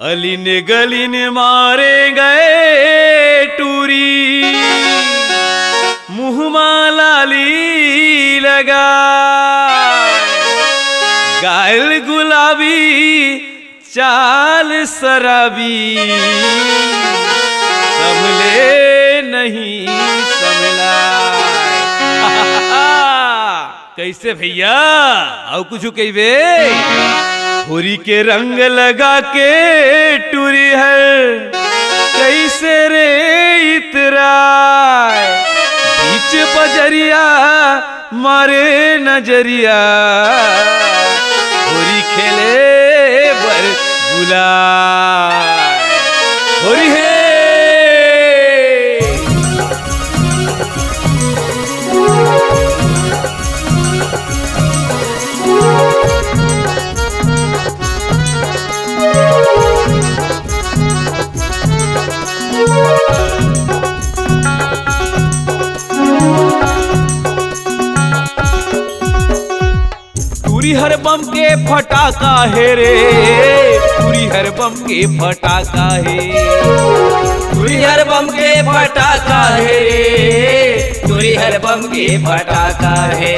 Aleen Glenn मारे गए टूरी, मुँह लाली लगा, गाल गुलाबी चाल शराबी, संभले नहीं संभला। कैसे भैया आओ कुछ कहबे। होरी के रंग लगा के टूरी है, कैसे रे इतराय, बीच बजरिया मारे नजरिया, होरी खेले बर बुलाए, होरी है। टूरी हर बम के फटाका है रे, टूरी हर बम के फटाका है, टूरी हर बम के फटाका है रे, टूरी हर बम के फटाका है।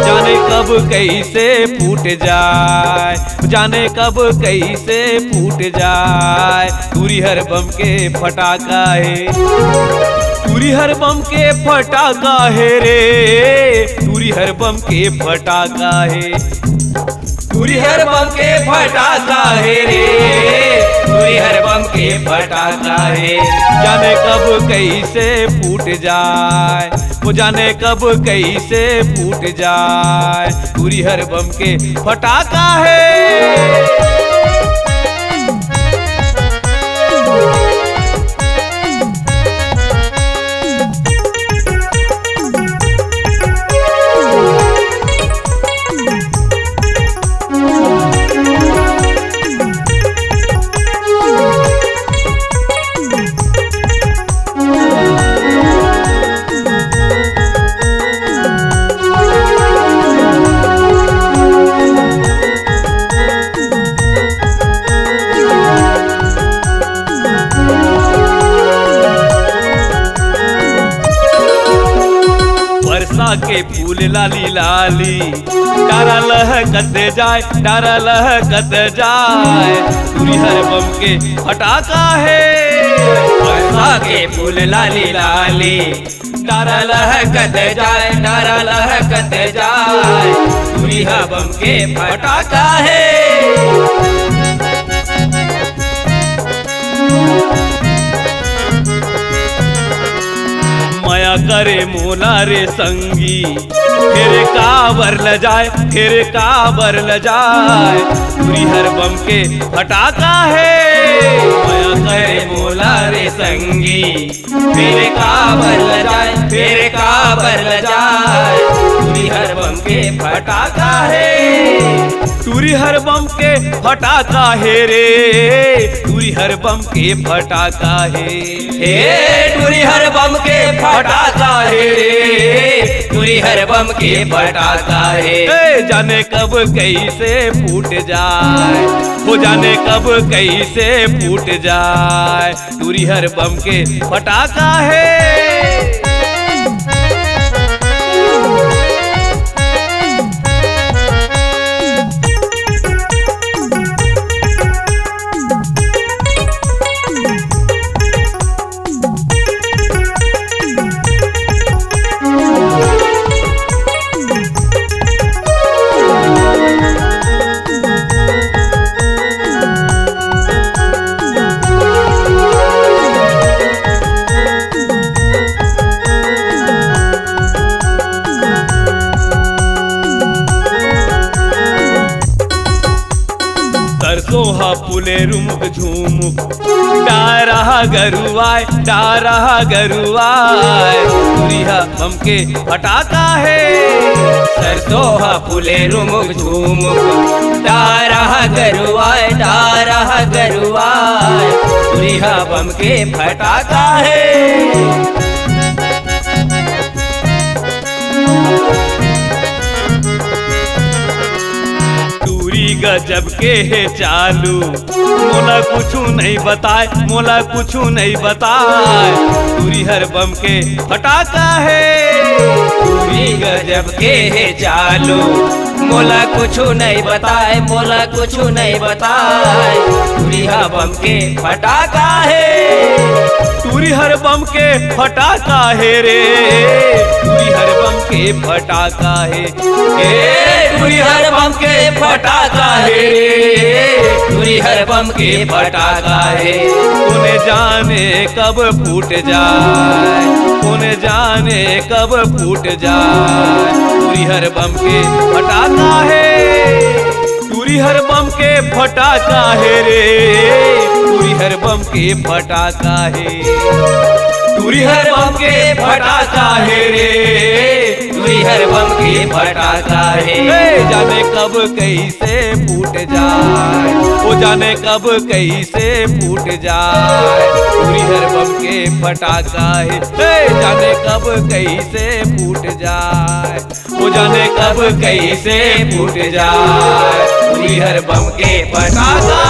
जाने कब कैसे फूट जाए, जाने कब कैसे फूट जाए, टूरी हर बम के फटाका है, टूरी हर बम के फटाका है रे, टूरी हर बम के फटाका है, टूरी हर बम के फटाका है रे, टूरी हर बम के फटाका है। जाने कब कैसे फूट जाए, वो जाने कब कैसे फूट जाए, टूरी हर बम के फटाका है। के फूल लाली लाली, डारा लहकत जाए, डारा लहकत जाए, टूरी हर बम के फटाका है। बरसा के फूल लाली लाली, डारा लहकत जाए, डारा लहकत जाए, टूरी हर बम के फटाका है। माया करे मोला रे संगी, फिर काबर ल जाए, फिर काबर ल जाए, टूरी हर बम के फटाका है। माया करे मोला रे संगी, फिर काबर ल जाए, फिर काबर ल जाए, टूरी हर बम के फटाका है। टूरी हर बम के फटाका है रे, टूरी हर बम के फटाका है, हे टूरी हर बम के फटाका है रे, टूरी हर बम के फटाका है। जाने कब कैसे फूट जाए, हो जाने कब कैसे फूट जाए, टूरी हर बम के फटाका है। सोहा पुले रुमुक झूमुक, डारा गरुआय, डारा गरुआय, टूरी हर बम के फटाका है। सरसोहा पुले रुमुक झूमुक, डारा गरुआय, डारा गरुआय, टूरी हर बम के फटाका है। गजब के है चालू, मोला कुछ नहीं बताए, मोला कुछ नहीं बताए, तुरी हर बम के फटाका है। तुरी गजब के है चालू, मोला कुछ नहीं बताए, मोला कुछ नहीं बताए, तुरी हर बम के फटाका है। तुरी हर बम के फटाका है रे, तुरी हर बम के फटाका है, तुरी हर बम के फटाका है रे, तुरी हर बम के फटाका है। उन्हें जाने कब फूट जाए, उन्हें जाने कब फूट जाए, तुरी हर बम के फटाका है। तुरी हर बम के फटाका है रे, तुरी हर बम के फटाका है, तुरी हर बम के फटाका है रे, तुरी हर बम के फटाका है। जाने कब कैसे फूट जाए, वो जाने कब कैसे फूट जाए, तुरी हर बम के फटाका है। जाने कब कैसे फूट जाए, वो जाने कब कैसे फूट जाए, तुरी हर बम के फटाका